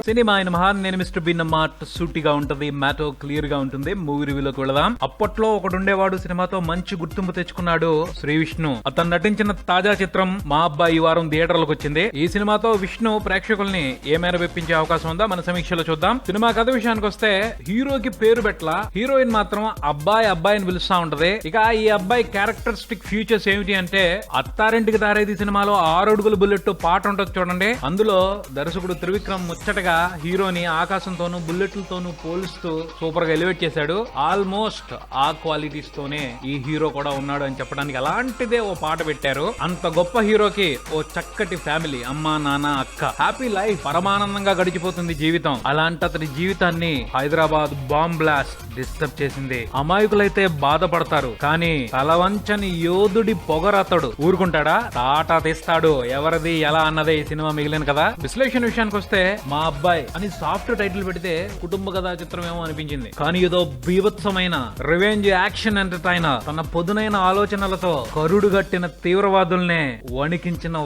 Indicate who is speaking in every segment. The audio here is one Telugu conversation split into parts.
Speaker 1: సినిమా ఆయన మహాన్. నేను మిస్టర్ బి మాట సూటిగా ఉంటది, మ్యాటో క్లియర్ గా ఉంటుంది. మూవీ రివ్యూలోకి వెళదాం. అప్పట్లో ఒకడు ఉండేవాడు సినిమాతో మంచి గుర్తింపు తెచ్చుకున్నాడు, శ్రీ విష్ణు. అతను నటించిన తాజా చిత్రం మా అబ్బాయి ఈ వారం థియేటర్లకు వచ్చింది. ఈ సినిమాతో విష్ణు ప్రేక్షకుల్ని ఏ మేర వెప్పించే అవకాశం ఉందో మన సమీక్షలో చూద్దాం. సినిమా కథ విషయానికి వస్తే హీరోకి పేరు పెట్టలా, హీరోయిన్ మాత్రం అబ్బాయి అబ్బాయి అని పిలుస్తా ఉంటది. ఇక ఈ అబ్బాయి క్యారెక్టరిస్టిక్ ఫీచర్స్ ఏమిటి అంటే, అత్తారింటికి దారేది సినిమాలో 6 అడుగుల బుల్లెట్ పాట ఉంటది చూడండి. అందులో దర్శకుడు త్రివిక్రమ్ ముచ్చటగా హీరోని ఆకాశంతోనూ బుల్లెట్లతోనూ పోలుస్తూ సూపర్ గా ఎలివేట్ చేశాడు. ఆల్మోస్ట్ ఆ క్వాలిటీస్ తోనే ఈ హీరో కూడా ఉన్నాడు అని చెప్పడానికి అలాంటిదే ఓ పాట పెట్టారు. అంత గొప్ప హీరోకి ఓ చక్కటి ఫ్యామిలీ, అమ్మ నాన్న అక్క, హ్యాపీ లైఫ్, పరమానందంగా గడిచిపోతుంది జీవితం. అలాంటి అతని జీవితాన్ని హైదరాబాద్ బాంబ్ బ్లాస్ట్ డిస్టర్బ్ చేసింది. అమాయకులైతే బాధపడతారు, కానీ తలవంచని యోధుడి పొగరతడు ఊరుకుంటాడా? తాట తీస్తాడు. ఎవరిది ఎలా అన్నదే ఈ సినిమా మిగిలిన కదా. విశ్లేషణ విషయానికి వస్తే మా అబ్బాయి అని సాఫ్ట్ టైటిల్ పెడితే కుటుంబ కథా చిత్రం ఏమో అనిపించింది. కానీ ఏదో బీభత్సమైన రివెంజ్ యాక్షన్ ఎంటర్టైనర్. తన పొదునైన ఆలోచనలతో కరుడు గట్టిన తీవ్రవాదుల్నే వణికించిన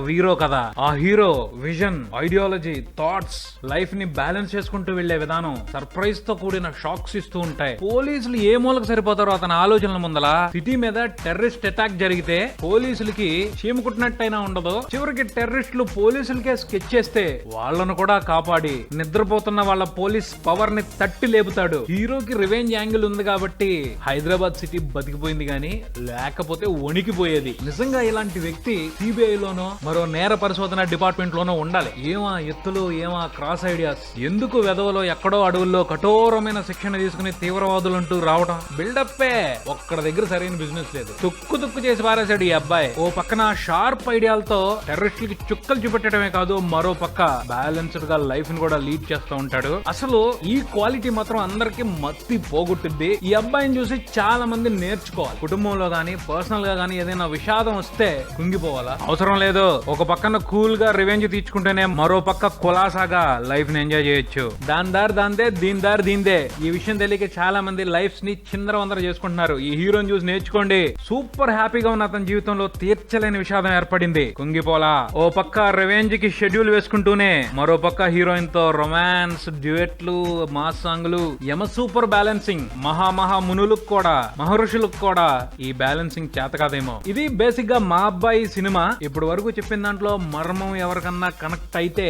Speaker 1: వీరో కదా. ఆ hero vision, ideology, thoughts, life ని బ్యాలెన్స్ చేసుకుంటూ వెళ్లే విధానం సర్ప్రైజ్ తో కూడిన షాక్స్ ఇస్తూ ఉంటాయి. పోలీసులు ఏ మూలకు సరిపోతారో అతని ఆలోచనల ముందల సిటీ మీద టెర్రరిస్ట్ అటాక్ జరిగితే పోలీసులకి చీమకుట్టినట్టయినా ఉండదు. చివరికి టెర్రరిస్టులు పోలీసులకే స్కెచ్ చేస్తే వాళ్ళను కూడా కాపాడి నిద్రపోతున్న వాళ్ళ పోలీస్ పవర్ ని తట్టి లేపుతాడు. హీరోకి రివెంజ్ యాంగిల్ ఉంది కాబట్టి హైదరాబాద్ సిటీ బతికిపోయింది, గానీ లేకపోతే వణికిపోయేది. నిజంగా ఇలాంటి వ్యక్తి సిబిఐ లోనో మరో నేర పరిశోధన డిపార్ట్మెంట్ లోనో ఉండాలి. ఏమా ఎత్తులు, ఏమా క్రాస్ ఐడియాస్, ఎందుకు వెదవలో ఎక్కడో అడవుల్లో కఠోరమైన శిక్షణ తీసుకుని తీవ్రవాదులంటూ రావడం బిల్డప్పే. ఒక్కడ దగ్గర సరైన బిజినెస్ లేదు. తుక్కు చేసి పారేశాడు ఈ అబ్బాయి. ఓ పక్కన షార్ప్ ఐడియాలతో టెర్రరిస్టులకి చుక్కలు చూపెట్టడమే కాదు, మరో పక్క బ్యాలెన్స్డ్ గా లైఫ్ ని కూడా లీడ్ చేస్తూ ఉంటాడు. అసలు ఈ క్వాలిటీ మాత్రం అందరికి మత్తి పోగొట్టింది. ఈ అబ్బాయిని చూసి చాలా మంది నేర్చుకోవాలి. కుటుంబంలో గానీ పర్సనల్ గా గానీ ఏదైనా విషాదం వస్తే కుంగిపోవాలా? అవసరం లేదు. ఒక పక్కన కూల్ గా రివెంజ్ తీర్చుకుంటేనే మరో పక్క కులాసాగా లైఫ్ ని ఎంజాయ్ చేయొచ్చు. దాని దారి దాందే, దీని దారి దీందే. ఈ విషయం తెలియక చాలా మంది లైఫ్ ని చిందరవందర చేసుకుంటున్నారు. ఈ హీరోని చూసి నేర్చుకోండి. సూపర్ హ్యాపీగా ఉన్న అతని జీవితంలో తీర్చలేని విషాదం ఏర్పడింది, కుంగిపోలా. ఓ పక్క రివెంజ్ కి షెడ్యూల్ వేసుకుంటూనే మరో పక్క హీరోయిన్ తో రొమాన్స్, డ్యూయెట్లు, మాస్ సాంగ్లు, యమ సూపర్ బ్యాలెన్సింగ్. మహా మునులకు కూడా, మహర్షులకు కూడా ఈ బ్యాలెన్సింగ్ చేత కాదేమో. ఇది బేసిక్ గా మా అబ్బాయి సినిమా. ఇప్పుడు వరకు చెప్పిన దాంట్లో మర్మం ఎవరికన్నా కనెక్ట్ అయితే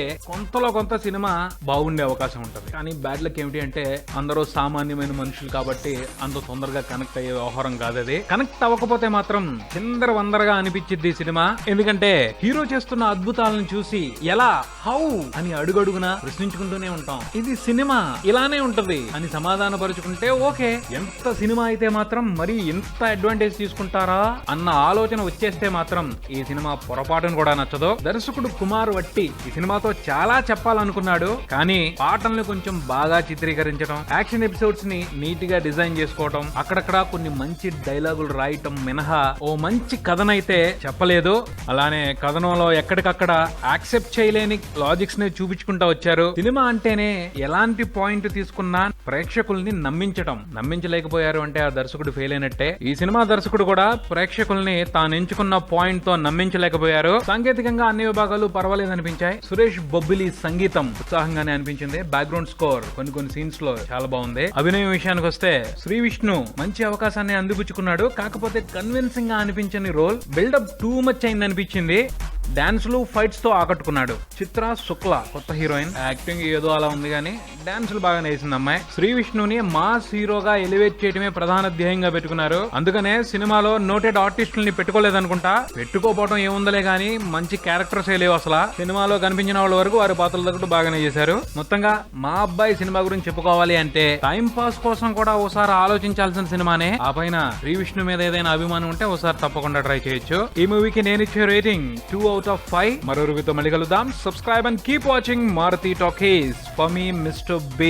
Speaker 1: కొంత సినిమా బాగుండే అవకాశం ఉంటది. కానీ బ్యాడ్ లక్ ఏమిటి అంటే, అందరూ సామాన్యమైన మనుషులు కాబట్టి అంత తొందరగా కనెక్ట్ అయ్యే వ్యవహారం కాదు అది. కనెక్ట్ అవ్వకపోతే మాత్రం చిందరవందరగా అనిపించింది సినిమా. ఎందుకంటే హీరో చేస్తున్న అద్భుతాలను చూసి ఎలా, హౌ అని అడుగడుగునా ప్రశ్నించుకుంటూనే ఉంటాం. ఇది సినిమా ఇలానే ఉంటది అని సమాధాన పరుచుకుంటే ఓకే. ఎంత సినిమా అయితే మాత్రం మరి ఇంత అడ్వాంటేజ్ తీసుకుంటారా అన్న ఆలోచన వచ్చేస్తే మాత్రం ఈ సినిమా పొరపాటును కూడా నచ్చదు. దర్శకుడు కుమార్ వట్టి ఈ సినిమాతో చాలా చెప్పాలనుకున్నాడు, కానీ పాటల్ని కొంచెం బాగా చిత్రీకరించడం, యాక్షన్ ఎపిసోడ్స్ ని నీట్ గా డిజైన్ చేసుకోవడం, అక్కడక్కడ కొన్ని మంచి డైలాగులు రాయటం మినహా ఓ మంచి కథనైతే చెప్పలేదు. అలానే కథనంలో ఎక్కడికక్కడ యాక్సెప్ట్ చేయలేని లాజిక్స్ ని చూపించుకుంటా వచ్చారు. సినిమా అంటేనే ఎలాంటి పాయింట్ తీసుకున్నా ప్రేక్షకుల్ని నమ్మించలేకపోయారు అంటే ఆ దర్శకుడు ఫెయిల్ అయినట్టే. ఈ సినిమా దర్శకుడు కూడా ప్రేక్షకుల్ని తాను ఎంచుకున్న పాయింట్ తో నమ్మించలేకపోయారు. సాంకేతికంగా అన్ని విభాగాలు పర్వాలేదు అనిపించాయి. సురేష్ బొబ్బిలి సంగీతం ఉత్సాహంగానే అనిపించింది. బ్యాక్గ్రౌండ్ స్కోర్ కొన్ని సీన్స్ లో చాలా బాగుంది. అభినయం విషయానికి వస్తే శ్రీ విష్ణు మంచి అవకాశాన్ని అందిపుచ్చుకున్నాడు. కాకపోతే కన్విన్సింగ్ గా అనిపించని రోల్, బిల్డప్ టూ మచ్ అయింది అనిపించింది. డాన్సులు, ఫైట్స్ తో ఆకట్టుకున్నాడు. చిత్ర శుక్ల కొత్త హీరోయిన్, యాక్టింగ్ ఏదో అలా ఉంది కానీ డాన్సులు బాగా నేసింది అమ్మాయి. శ్రీ విష్ణుని మాస్ హీరోగా ఎలివేట్ చేయడమే ప్రధాన ధ్యేయంగా పెట్టుకున్నారు. అందుకనే సినిమాలో నోటెడ్ ఆర్టిస్టుల్ని పెట్టుకోలేదనుకుంటా. పెట్టుకోపోవడం ఏముందలే గానీ మంచి క్యారెక్టర్స్ లేవు అసలు. సినిమాలో కనిపించిన వాళ్ళ వరకు వారి పాత్రల దగ్గర బాగానే చేశారు. మొత్తంగా మా అబ్బాయి సినిమా గురించి చెప్పుకోవాలి అంటే టైం పాస్ కోసం కూడా ఓసారి ఆలోచించాల్సిన సినిమానే. ఆ పైన శ్రీ విష్ణు మీద ఏదైనా అభిమానం ఉంటే ఓసారి తప్పకుండా ట్రై చేయొచ్చు. ఈ మూవీకి నేను ఇచ్చే రేటింగ్ 2/5. మరో రివ్యూతో మళ్ళీ కలుద్దాం. Subscribe and keep watching Maruti Talkies. For me, Mr. B.